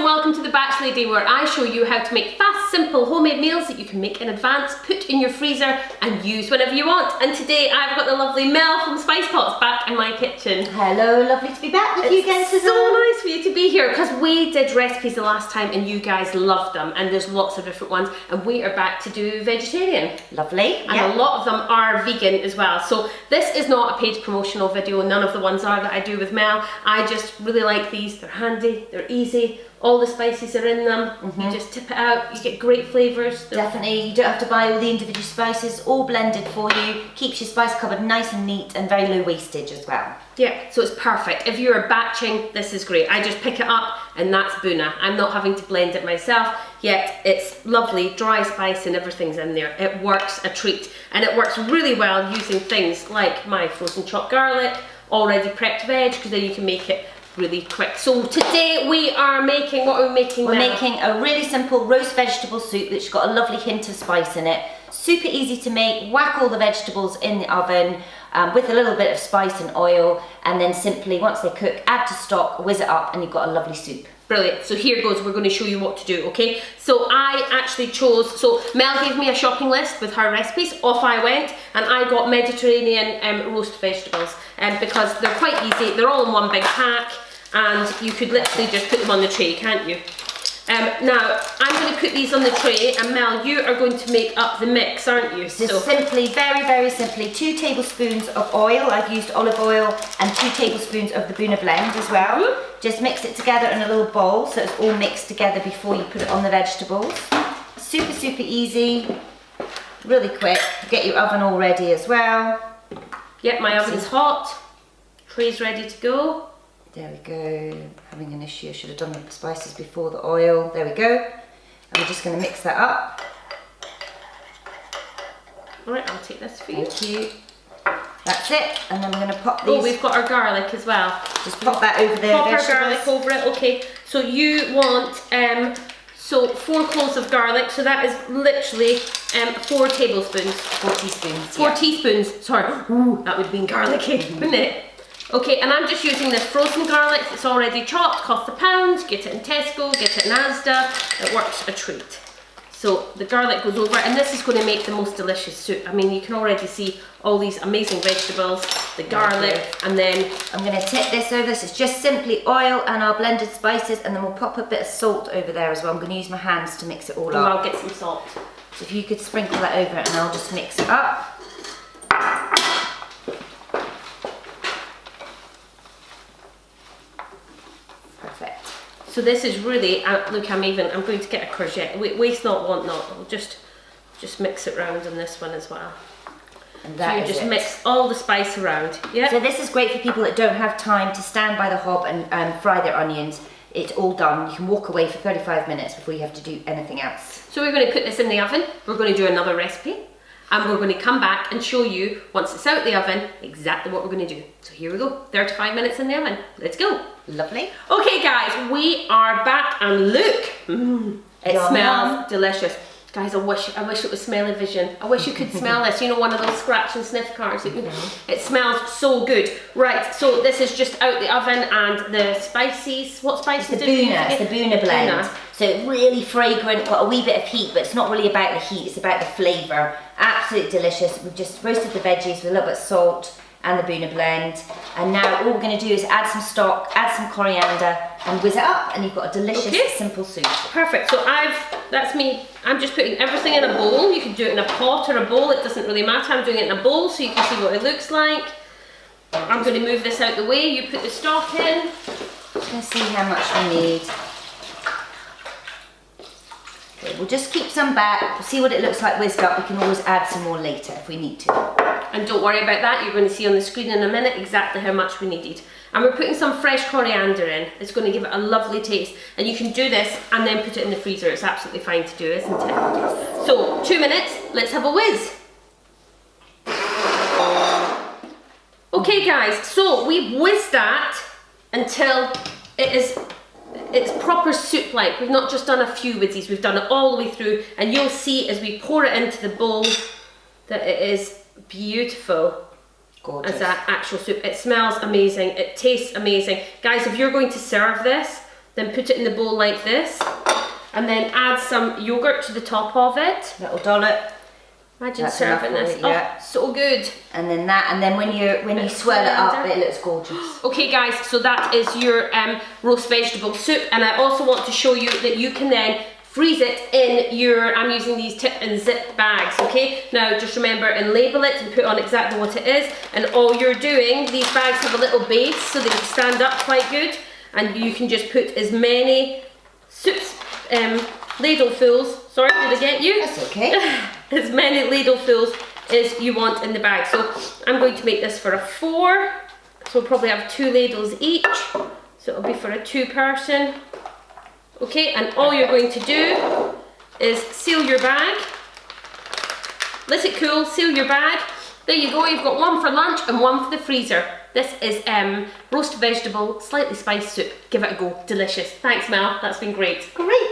and welcome to The Batch Lady, where I show you how to make fast, simple, homemade meals that you can make in advance, put in your freezer and use whenever you want. And today I've got the lovely Mel from Spice Pots back in my kitchen. Hello, lovely to be back with you again. It's so nice for you to be here because we did recipes the last time and you guys loved them, and there's lots of different ones, and we are back to do vegetarian. Lovely. And a lot of them are vegan as well. So this is not a paid promotional video, none of the ones are that I do with Mel. I just really like these, they're handy, they're easy, all the spices are in them, you just tip it out, you get great flavours. Definitely, you don't have to buy all the individual spices, all blended for you, keeps your spice cupboard nice and neat and very low wastage as well. Yeah, so it's perfect. If you're batching, this is great. I just pick it up and that's Boona. I'm not having to blend it myself, yet it's lovely, dry spice and everything's in there. It works a treat, and it works really well using things like my frozen chopped garlic, already prepped veg, because then you can make it really quick. So today we are making, what are we making now? We're making a really simple roast vegetable soup that's got a lovely hint of spice in it. Super easy to make. Whack all the vegetables in the oven with a little bit of spice and oil, and then simply, once they cook, add to stock, whiz it up, and you've got a lovely soup. Brilliant. So here goes, we're going to show you what to do, okay? So I actually chose, so Mel gave me a shopping list with her recipes, off I went, and I got Mediterranean roast vegetables because they're quite easy, they're all in one big pack, and you could literally just put them on the tray, can't you? Now, I'm going to put these on the tray, and Mel, you are going to make up the mix, aren't you? So simply, very simply, 2 tablespoons of oil. I've used olive oil, and 2 tablespoons of the Boona blend as well. Just mix it together in a little bowl so it's all mixed together before you put it on the vegetables. Super easy, really quick. Get your oven all ready as well. Yep, my oven's hot, tray's ready to go. There we go. Having an issue, I should have done the spices before the oil. There we go. And we're just going to mix that up. Alright, I'll take this for you. Thank you. That's it. And then we're going to pop these. Oh, we've got our garlic as well. Just pop that over there. Pop our garlic over it, okay. So you want, so 4 cloves of garlic, so that is literally 4 tablespoons. 4 teaspoons. 4 teaspoons, sorry. Ooh, that would have been garlicky, wouldn't it? Okay, and I'm just using this frozen garlic. It's already chopped, cost £1. Get it in Tesco, get it in Asda. It works a treat. So the garlic goes over, and this is going to make the most delicious soup. I mean, you can already see all these amazing vegetables, the garlic, and then I'm going to tip this over. This is just simply oil and our blended spices, and then we'll pop a bit of salt over there as well. I'm going to use my hands to mix it all up. I'll get some salt. So if you could sprinkle that over, and I'll just mix it up. Perfect. So this is really, look, I'm going to get a courgette. Waste not, want not. I'll just mix it around on this one as well. And that so you just mix all the spice around. Yeah. So this is great for people that don't have time to stand by the hob and fry their onions. It's all done. You can walk away for 35 minutes before you have to do anything else. So we're going to put this in the oven. We're going to do another recipe. And we're going to come back and show you, once it's out the oven, exactly what we're going to do. So here we go, 35 minutes in the oven. Let's go. Lovely. Okay guys, we are back, and look, it smells delicious. Guys, I wish it was smell-o-vision. I wish you could smell this, you know, one of those scratch and sniff cars. It smells so good. Right, so this is just out the oven, and the spices, what spices do you use? It's the Boona blend. So really fragrant, got a wee bit of heat, but it's not really about the heat, it's about the flavour. Absolutely delicious. We've just roasted the veggies with a little bit of salt and the Boona blend. And now all we're going to do is add some stock, add some coriander, and whiz it up, and you've got a delicious, simple soup. Perfect. So that's me. I'm just putting everything in a bowl. You can do it in a pot or a bowl, it doesn't really matter. I'm doing it in a bowl so you can see what it looks like. I'm going to move this out the way. You put the stock in. Just going to see how much we need. Okay, we'll just keep some back. We'll see what it looks like whizzed up. We can always add some more later if we need to. And don't worry about that. You're going to see on the screen in a minute exactly how much we needed. And we're putting some fresh coriander in. It's going to give it a lovely taste. And you can do this and then put it in the freezer. It's absolutely fine to do, isn't it? So 2 minutes. Let's have a whiz. Okay guys, so we've whizzed that until it's proper soup-like. We've not just done a few whizzies, we've done it all the way through, and you'll see as we pour it into the bowl that it is beautiful. Gorgeous. As that actual soup. It smells amazing, it tastes amazing. Guys, if you're going to serve this, then put it in the bowl like this, and then add some yogurt to the top of it. Little dollop. Imagine That's serving enough this. for it, yeah. Oh, so good. And then that, and then when you swirl it up, it looks gorgeous. Okay guys, so that is your roast vegetable soup, and I also want to show you that you can then freeze it in your, I'm using these tip and zip bags, okay? Now just remember and label it and put on exactly what it is, and all you're doing, these bags have a little base so they can stand up quite good, and you can just put as many soups, ladlefuls, sorry, did I get you? That's okay. As many ladlefuls as you want in the bag. So I'm going to make this for a 4, so we'll probably have 2 ladles each, so it'll be for a 2-person. Okay, and all you're going to do is seal your bag, let it cool, seal your bag. There you go, you've got one for lunch and one for the freezer. This is roast vegetable, slightly spiced soup. Give it a go, delicious. Thanks Mel, that's been great. Great.